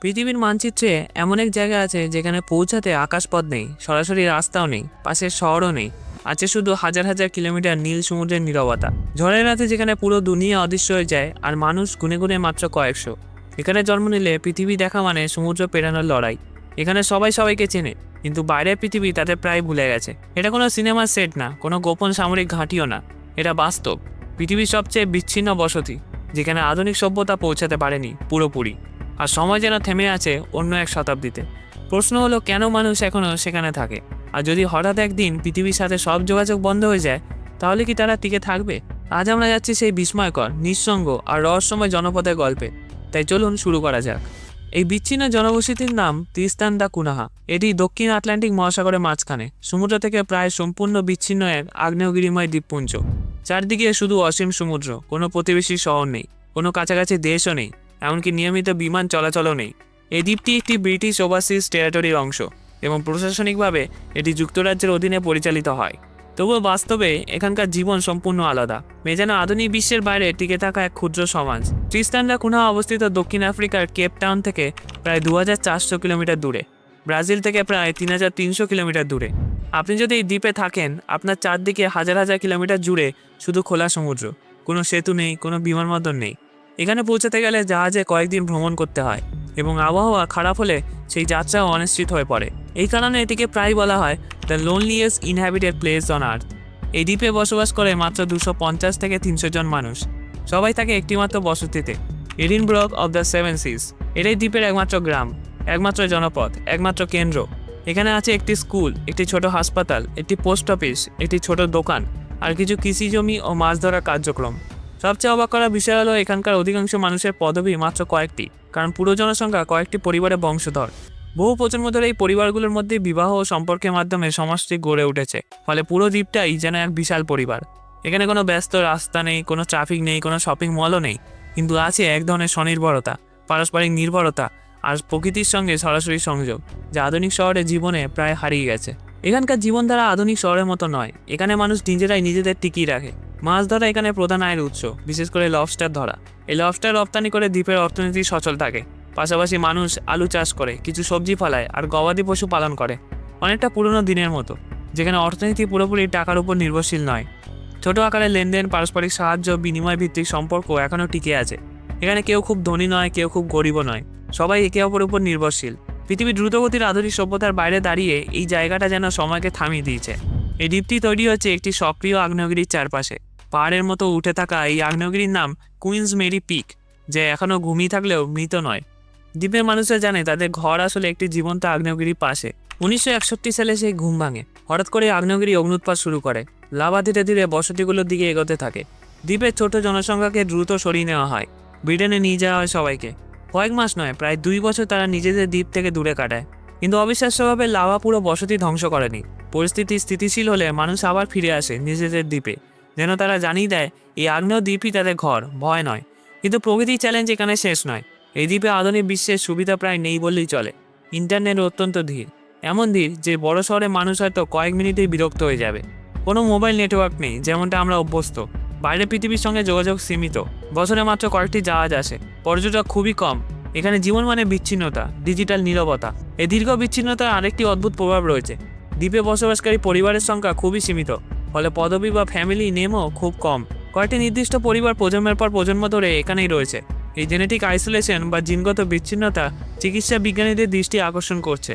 পৃথিবীর মানচিত্রে এমন এক জায়গা আছে যেখানে পৌঁছাতে আকাশপথ নেই, সরাসরি রাস্তাও নেই, পাশের শহরও নেই। আছে শুধু হাজার হাজার কিলোমিটার নীল সমুদ্রের নীরবতা। ঝড়ের রাতে যেখানে পুরো দুনিয়া অদৃশ্য হয়ে যায় আর মানুষ গুনে গুনে মাত্র কয়েকশো। এখানে জন্ম নিলে পৃথিবী দেখা মানে সমুদ্র পেরানোর লড়াই। এখানে সবাই সবাইকে চেনে, কিন্তু বাইরের পৃথিবী তাদের প্রায় ভুলে গেছে। এটা কোনো সিনেমার সেট না, কোনো গোপন সামরিক ঘাঁটিও না। এটা বাস্তব, পৃথিবীর সবচেয়ে বিচ্ছিন্ন বসতি, যেখানে আধুনিক সভ্যতা পৌঁছাতে পারেনি পুরোপুরি। আর সময় যেন থেমে আছে অন্য এক শতাব্দীতে। প্রশ্ন হলো, কেন মানুষ এখনও সেখানে থাকে? আর যদি হঠাৎ একদিন পৃথিবীর সাথে সব যোগাযোগ বন্ধ হয়ে যায়, তাহলে কি তারা টিকে থাকবে? আজ আমরা যাচ্ছি সেই বিস্ময়কর, নিঃসঙ্গ আর রহস্যময় জনপদের গল্পে। তাই চলুন শুরু করা যাক। এই বিচ্ছিন্ন জনবসতির নাম তিস্তান দা কুনাহা। এটি দক্ষিণ আটলান্টিক মহাসাগরের মাঝখানে, সমুদ্র থেকে প্রায় সম্পূর্ণ বিচ্ছিন্ন এক আগ্নেয়গিরিময় দ্বীপপুঞ্জ। চারদিকে শুধু অসীম সমুদ্র, কোনো প্রতিবেশী শহর নেই, কোনো কাছাকাছি দেশও নেই, এমনকি নিয়মিত বিমান চলাচলও নেই। এই দ্বীপটি একটি ব্রিটিশ ওভারসিজ টেরিটরির অংশ এবং প্রশাসনিকভাবে এটি যুক্তরাজ্যের অধীনে পরিচালিত হয়। তবুও বাস্তবে এখানকার জীবন সম্পূর্ণ আলাদা। এ যেন আধুনিক বিশ্বের বাইরে টিকে থাকা এক ক্ষুদ্র সমাজ। তিস্তান দা কুনাহা অবস্থিত দক্ষিণ আফ্রিকার কেপ টাউন থেকে প্রায় 2400 কিলোমিটার দূরে, ব্রাজিল থেকে প্রায় 3300 কিলোমিটার দূরে। আপনি যদি এই দ্বীপে থাকেন, আপনার চারদিকে হাজার হাজার কিলোমিটার জুড়ে শুধু খোলা সমুদ্র। কোনো সেতু নেই, কোনো বিমানবন্দর নেই। এখানে পৌঁছাতে গেলে জাহাজে কয়েকদিন ভ্রমণ করতে হয় এবং আবহাওয়া খারাপ হলে সেই যাত্রাও অনিশ্চিত হয়ে পড়ে। এই কারণে এটিকে প্রায় বলা হয় the loneliest inhabited place on earth. এই দ্বীপে বসবাস করে মাত্র 250 থেকে 300 জন মানুষ। সবাই থাকে একটিমাত্র বসতিতে, এডিনব্রগ অব দ্য সেভেন সিজ। এটাই দ্বীপের একমাত্র গ্রাম, একমাত্র জনপদ, একমাত্র কেন্দ্র। এখানে আছে একটি স্কুল, একটি ছোট হাসপাতাল, একটি পোস্ট অফিস, একটি ছোট দোকান আর কিছু কৃষি জমি ও মাছ ধরার কার্যক্রম। সবচেয়ে অবাক করার বিষয় হলো, এখানকার অধিকাংশ মানুষের পদবি মাত্র কয়েকটি, কারণ পুরো জনসংখ্যা কয়েকটি পরিবারের বংশধর। বহু প্রজন্ম ধরে এই পরিবারগুলোর মধ্যে বিবাহ ও সম্পর্কের মাধ্যমে সমাজটি গড়ে উঠেছে। ফলে পুরো দ্বীপটাই যেন এক বিশাল পরিবার। এখানে কোনো ব্যস্ত রাস্তা নেই, কোনো ট্রাফিক নেই, কোনো শপিং মলও নেই, কিন্তু আছে এক ধরনের স্বনির্ভরতা, পারস্পরিক নির্ভরতা আর প্রকৃতির সঙ্গে সরাসরি সংযোগ, যা আধুনিক শহরের জীবনে প্রায় হারিয়ে গেছে। এখানকার জীবনধারা আধুনিক শহরের মতো নয়। এখানে মানুষ নিজেরাই নিজেদের টিকিয়ে রাখে। মাছ ধরা এখানে প্রধান আয়ের উৎস, বিশেষ করে লবস্টার ধরা। এই লবস্টার রপ্তানি করে দ্বীপের অর্থনীতি সচল থাকে। পাশাপাশি মানুষ আলু চাষ করে, কিছু সবজি ফলায় আর গবাদি পশু পালন করে। অনেকটা পুরনো দিনের মতো, যেখানে অর্থনীতি পুরোপুরি টাকার উপর নির্ভরশীল নয়। ছোট আকারের লেনদেন, পারস্পরিক সাহায্য, বিনিময় ভিত্তিক সম্পর্ক এখনও টিকে আছে। এখানে কেউ খুব ধনী নয়, কেউ খুব গরিবও নয়, সবাই একে অপরের উপর নির্ভরশীল। পৃথিবীর দ্রুতগতির আধুনিক সভ্যতার বাইরে দাঁড়িয়ে এই জায়গাটা যেন সময়কে থামিয়ে দিয়েছে। এই দ্বীপটি তৈরি হচ্ছে একটি সক্রিয় আগ্নেয়গিরির চারপাশে। পাহাড়ের মতো উঠে থাকা এই আগ্নেয়গিরির নাম কুইন্স মেরি পিক, যে এখনও ঘুমিয়ে থাকলেও মৃত নয়। দ্বীপের মানুষরা জানে তাদের ঘর আসলে একটি জীবন্ত আগ্নেয়গিরির পাশে। 1961 সালে সেই ঘুম ভাঙে। হঠাৎ করে আগ্নেয়গিরি অগ্নুৎপাত শুরু করে। লাভা ধীরে ধীরে বসতিগুলোর দিকে এগোতে থাকে। দ্বীপের ছোট জনসংখ্যাকে দ্রুত সরিয়ে নেওয়া হয়, ব্রিটেনে নিয়ে যাওয়া হয় সবাইকে। কয়েক মাস নয়, প্রায় 2 বছর তারা নিজেদের দ্বীপ থেকে দূরে কাটায়। কিন্তু অবিশ্বাস্যভাবে লাভা পুরো বসতি ধ্বংস করেনি। পরিস্থিতি স্থিতিশীল হলে মানুষ আবার ফিরে আসে নিজেদের দ্বীপে, যেন তারা জানিয়ে দেয় এই আগ্নেয় দ্বীপই তাদের ঘর, ভয় নয়। কিন্তু প্রকৃতির চ্যালেঞ্জ এখানে শেষ নয়। এই দ্বীপে আধুনিক বিশ্বের সুবিধা প্রায় নেই বললেই চলে। ইন্টারনেট অত্যন্ত ধীর, এমন ধীর যে বড় শহরে মানুষ হয়তো কয়েক মিনিটেই বিরক্ত হয়ে যাবে। কোনো মোবাইল নেটওয়ার্ক নেই যেমনটা আমরা অভ্যস্ত। বাইরের পৃথিবীর সঙ্গে যোগাযোগ সীমিত। বছরে মাত্র কয়েকটি জাহাজ আসে, পর্যটক খুবই কম। এখানে জীবন মানে বিচ্ছিন্নতা, ডিজিটাল নীরবতা। এই দীর্ঘ বিচ্ছিন্নতার আরেকটি অদ্ভুত প্রভাব রয়েছে। দ্বীপে বসবাসকারী পরিবারের সংখ্যা খুবই সীমিত, ফলে পদবি বা ফ্যামিলি নেমও খুব কম। কয়েকটি নির্দিষ্ট পরিবার প্রজন্মের পর প্রজন্ম ধরে এখানেই রয়েছে। এই জেনেটিক আইসোলেশন বা জিনগত বিচ্ছিন্নতা চিকিৎসা বিজ্ঞানীদের দৃষ্টি আকর্ষণ করছে।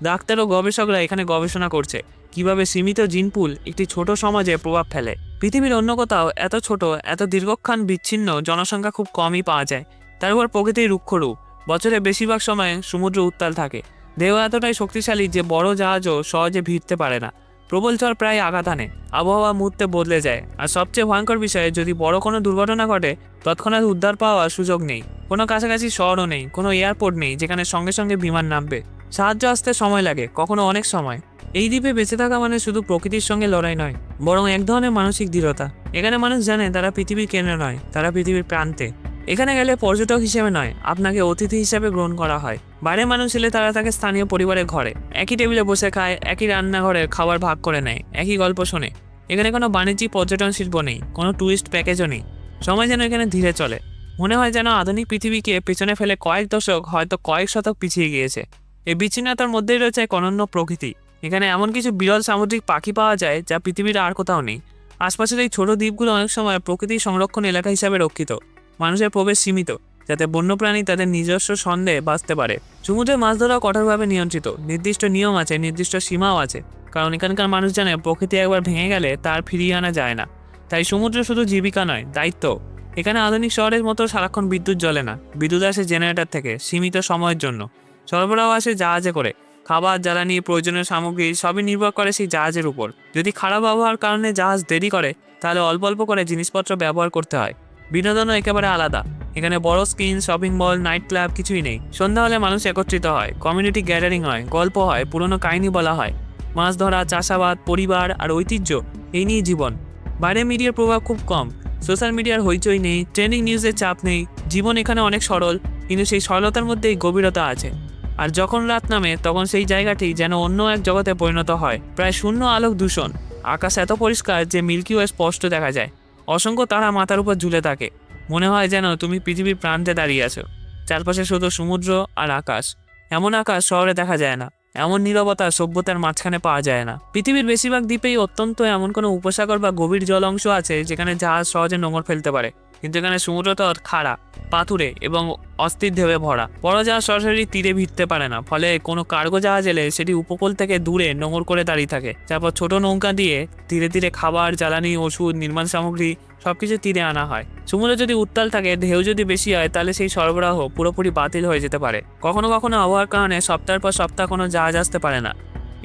ডাক্তার ও গবেষকরা এখানে গবেষণা করছে কিভাবে সীমিত জিনপুল একটি ছোট সমাজে প্রভাব ফেলে। পৃথিবীর অন্য কোথাও এত ছোট, এত দীর্ঘক্ষণ বিচ্ছিন্ন জনসংখ্যা খুব কমই পাওয়া যায়। তার উপর প্রকৃতির রুক্ষ রূপ। বছরের বেশিরভাগ সময় সমুদ্র উত্তাল থাকে। ঢেউ এতটাই শক্তিশালী যে বড় জাহাজও সহজে ভিড়তে পারে না। প্রবল ঝড় প্রায় আঘাত আনে, আবহাওয়া মুহূর্তে বদলে যায়। আর সবচেয়ে ভয়ঙ্কর বিষয়, যদি বড় কোনো দুর্ঘটনা ঘটে, তৎক্ষণাৎ উদ্ধার পাওয়ার সুযোগ নেই। কোনো কাছাকাছি শহরও নেই, কোনো এয়ারপোর্ট নেই যেখানে সঙ্গে সঙ্গে বিমান নামবে। সাহায্য আসতে সময় লাগে, কখনো অনেক সময়। এই দ্বীপে বেঁচে থাকা মানে শুধু প্রকৃতির সঙ্গে লড়াই নয়, বরং এক ধরনের মানসিক দৃঢ়তা। এখানে মানুষ জানে তারা পৃথিবীর কেন্দ্রে নয়, তারা পৃথিবীর প্রান্তে। এখানে গেলে পর্যটক হিসেবে নয়, আপনাকে অতিথি হিসেবে গ্রহণ করা হয়। বাইরের মানুষ এলে তারা তাকে স্থানীয় পরিবারের ঘরে একই টেবিলে বসে খায়, একই রান্নাঘরে খাবার ভাগ করে নেয়, একই গল্প শোনে। এখানে কোনো বাণিজ্যিক পর্যটন শিল্প নেই, কোনো ট্যুরিস্ট প্যাকেজও নেই। সময় যেন এখানে ধীরে চলে। মনে হয় যেন আধুনিক পৃথিবীকে পেছনে ফেলে কয়েক দশক, হয়তো কয়েক শতক পিছিয়ে গিয়েছে। এই বিচ্ছিন্নতার মধ্যেই রয়েছে এক অনন্য প্রকৃতি। এখানে এমন কিছু বিরল সামুদ্রিক পাখি পাওয়া যায় যা পৃথিবীর আর কোথাও নেই। আশপাশের এই ছোট দ্বীপগুলো অনেক সময় প্রকৃতি সংরক্ষণ এলাকা হিসাবে রক্ষিত। মানুষের প্রবেশ সীমিত, যাতে বন্যপ্রাণী তাদের নিজস্ব ছন্দে বাঁচতে পারে। সমুদ্রে মাছ ধরা কঠোরভাবে নিয়ন্ত্রিত, নির্দিষ্ট নিয়ম আছে, নির্দিষ্ট সীমাও আছে। কারণ এখানকার মানুষ জানে প্রকৃতি একবার ভেঙে গেলে তার ফিরিয়ে আনা যায় না। তাই সমুদ্র শুধু জীবিকা নয়, দায়িত্ব। এখানে আধুনিক শহরের মতো সারাক্ষণ বিদ্যুৎ জ্বলে না। বিদ্যুৎ আসে জেনারেটর থেকে, সীমিত সময়ের জন্য। সরবরাহ আসে জাহাজে করে। খাবার, জ্বালানি, প্রয়োজনীয় সামগ্রী সবই নির্ভর করে সেই জাহাজের উপর। যদি খারাপ আবহাওয়ার কারণে জাহাজ দেরি করে, তাহলে অল্প অল্প করে জিনিসপত্র ব্যবহার করতে হয়। বিনোদনও একেবারে আলাদা। এখানে বড় screen, shopping mall, night club কিছুই নেই। সন্ধ্যা হলে মানুষ একত্রিত হয়, কমিউনিটি গ্যাদারিং হয়, গল্প হয়, পুরনো কাহিনী বলা হয়। মাছ ধরা, চাষাবাদ, পরিবার আর ঐতিহ্য, এই নিয়ে জীবন। বাইরে মিডিয়ার প্রভাব খুব কম। সোশ্যাল মিডিয়ার হইচই নেই, ট্রেন্ডিং নিউজের চাপ নেই। জীবন এখানে অনেক সরল, কিন্তু সেই সরলতার মধ্যেই গভীরতা আছে। আর যখন রাত নামে, তখন সেই জায়গাটি যেন অন্য এক জগতে পরিণত হয়। প্রায় শূন্য আলোক দূষণ, আকাশ এত পরিষ্কার যে মিল্কি ওয়ে স্পষ্ট দেখা যায়। অসংখ্য তারা মাথার উপর ঝুলে থাকে। মনে হয় যেন তুমি পৃথিবীর প্রান্তে দাঁড়িয়ে আছো। চারপাশে শুধু সমুদ্র আর আকাশ। এমন আকাশ শহরে দেখা যায় না। এমন নীরবতা সভ্যতার মাঝখানে পাওয়া যায় না। পৃথিবীর বেশিরভাগ দ্বীপেই অত্যন্ত এমন কোনো উপসাগর বা গভীর জল অংশ আছে যেখানে জাহাজ সহজে নোঙর ফেলতে পারে। কিন্তু এখানে সমুদ্রতট খাড়া, পাথুরে এবং অস্থির ঢেউয়ে ভরা। বড় জাহাজ সরাসরি তীরে ভিড়তে পারে না, ফলে কোনো কার্গো জাহাজ এলে সেটি উপকূল থেকে দূরে নোঙর করে দাঁড়িয়ে থাকে। তারপর ছোট নৌকা দিয়ে ধীরে ধীরে খাবার, জ্বালানি, ওষুধ, নির্মাণ সামগ্রী সবকিছু তীরে আনা হয়। সমুদ্র যদি উত্তাল থাকে, ঢেউ যদি বেশি হয়, তাহলে সেই সরবরাহ পুরোপুরি বাতিল হয়ে যেতে পারে। কখনো কখনো আবহাওয়ার কারণে সপ্তাহের পর সপ্তাহ কোনো জাহাজ আসতে পারে না।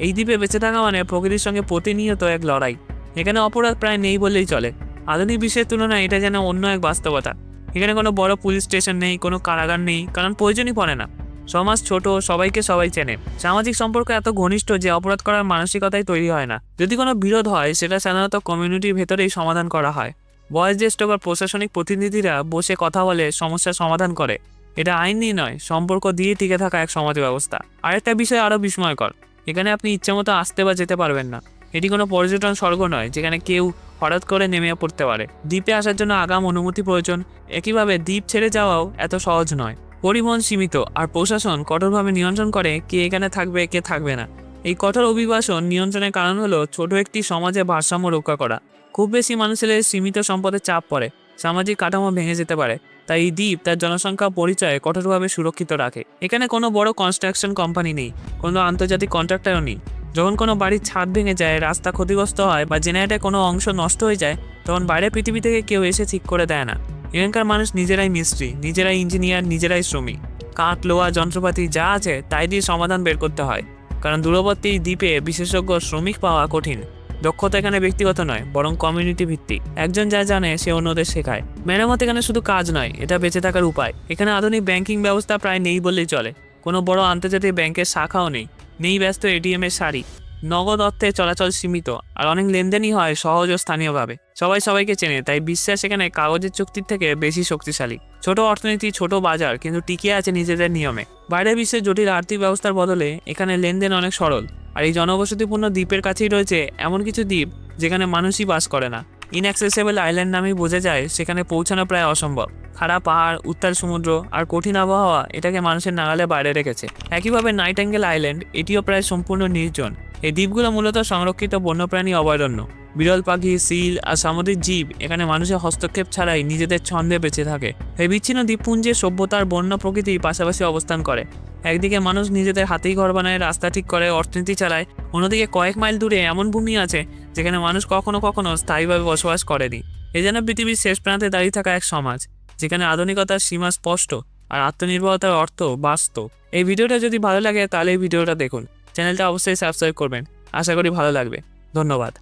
এই দ্বীপে বেঁচে থাকা মানে প্রকৃতির সঙ্গে প্রতিনিয়ত এক লড়াই। এখানে অপরাধ প্রায় নেই বললেই চলে। আধুনিক বিশ্বের তুলনায় এটা যেন অন্য এক বাস্তবতা। এখানে কোনো বড় পুলিশ স্টেশন নেই, কোনো কারাগার নেই, কারণ প্রয়োজনই পড়ে না। সমাজ ছোট, সবাইকে সবাই চেনে। সামাজিক সম্পর্ক এত ঘনিষ্ঠ যে অপরাধ করার মানসিকতাই তৈরি হয় না। যদি কোনো বিরোধ হয়, সেটা সাধারণত কমিউনিটির ভেতরেই সমাধান করা হয়। বয়োজ্যেষ্ঠ বা প্রশাসনিক প্রতিনিধিরা বসে কথা বলে সমস্যার সমাধান করে। এটা আইনই নয়, সম্পর্ক দিয়ে টিকে থাকা এক সমাজ ব্যবস্থা। আরেকটা বিষয় আরও বিস্ময়কর, এখানে আপনি ইচ্ছামতো আসতে বা যেতে পারবেন না। এটি কোনো পর্যটন স্বর্গ নয় যেখানে কেউ হঠাৎ করে নেমে পড়তে পারে। দ্বীপে আসার জন্য আগাম অনুমতি প্রয়োজন। একইভাবে দ্বীপ ছেড়ে যাওয়াও এত সহজ নয়। পরিবহন সীমিত, আর প্রশাসন কঠোরভাবে নিয়ন্ত্রণ করে কে এখানে থাকবে, কে থাকবে না। এই কঠোর অভিবাসন নিয়ন্ত্রণের কারণ হলো ছোট একটি সমাজে ভারসাম্য রক্ষা করা। খুব বেশি মানুষের সীমিত সম্পদের চাপ পড়ে, সামাজিক কাঠামো ভেঙে যেতে পারে। তাই এই দ্বীপ তার জনসংখ্যা পরিচয় কঠোরভাবে সুরক্ষিত রাখে। এখানে কোনো বড় কনস্ট্রাকশন কোম্পানি নেই, কোনো আন্তর্জাতিক কন্ট্রাক্টরও নেই। যখন কোনো বাড়ির ছাদ ভেঙে যায়, রাস্তা ক্ষতিগ্রস্ত হয় বা জেনারেটরে কোনো অংশ নষ্ট হয়ে যায়, তখন বাইরের পৃথিবী থেকে কেউ এসে ঠিক করে দেয় না। এখানকার মানুষ নিজেরাই মিস্ত্রি, নিজেরাই ইঞ্জিনিয়ার, নিজেরাই শ্রমিক। কাঠ, লোহা, যন্ত্রপাতি যা আছে তাই দিয়ে সমাধান বের করতে হয়। কারণ দূরবর্তী দ্বীপে বিশেষজ্ঞ শ্রমিক পাওয়া কঠিন। দক্ষতা এখানে ব্যক্তিগত নয়, বরং কমিউনিটি ভিত্তিক। একজন যা জানে সে অন্যদের শেখায়। মেরামত এখানে শুধু কাজ নয়, এটা বেঁচে থাকার উপায়। এখানে আধুনিক ব্যাংকিং ব্যবস্থা প্রায় নেই বললেই চলে। কোনো বড় আন্তর্জাতিক ব্যাংকের শাখাও নেই। নেই ব্যস্ত এটিএম এর সারি। নগদ অর্থে চলাচল সীমিত, আর অনেক লেনদেনই হয় সহজ ও স্থানীয়ভাবে। সবাই সবাইকে চেনে, তাই বিশ্বাস এখানে কাগজের চুক্তির থেকে বেশি শক্তিশালী। ছোট অর্থনীতি, ছোট বাজার, কিন্তু টিকে আছে নিজেদের নিয়মে। বাইরের বিশ্বের জটিল আর্থিক ব্যবস্থার বদলে এখানে লেনদেন অনেক সরল। আর এই জনবসতিপূর্ণ দ্বীপের কাছেই রয়েছে এমন কিছু দ্বীপ যেখানে মানুষই বাস করে না। ইনঅ্যাক্সেসেবল আইল্যান্ড নামেই বোঝা যায় সেখানে পৌঁছানো প্রায় অসম্ভব। খাড়া পাহাড়, উত্তাল সমুদ্র আর কঠিন আবহাওয়া এটাকে মানুষের নাগালে বাইরে রেখেছে। একইভাবে নাইটেঙ্গেল আইল্যান্ড, এটিও প্রায় সম্পূর্ণ নির্জন। এই দ্বীপগুলো মূলত সংরক্ষিত বন্যপ্রাণী অভয়ারণ্য। বিরল পাখি, সিল আর সামুদ্রিক জীব এখানে মানুষের হস্তক্ষেপ ছাড়াই নিজেদের ছন্দে বেঁচে থাকে। এই বিচ্ছিন্ন দ্বীপপুঞ্জে সভ্যতার বন্য প্রকৃতি পাশাপাশি অবস্থান করে। একদিকে মানুষ নিজেদের হাতেই ঘর বানায়, রাস্তা ঠিক করে, অর্থনীতি চালায়। অন্যদিকে কয়েক মাইল দূরে এমন ভূমি আছে যেখানে মানুষ কখনো কখনো স্থায়ীভাবে বসবাস করেনি। এ যেন পৃথিবীর শেষ প্রান্তে দাঁড়িয়ে থাকা এক সমাজ, যেখানে আধুনিকতার সীমা স্পষ্ট আর আত্মনির্ভরতার অর্থ বাস্তব। এই ভিডিওটা যদি ভালো লাগে তাহলে এই ভিডিওটা দেখুন। চ্যানেলটা অবশ্যই সাবস্ক্রাইব করবেন। আশা করি ভালো লাগবে। ধন্যবাদ।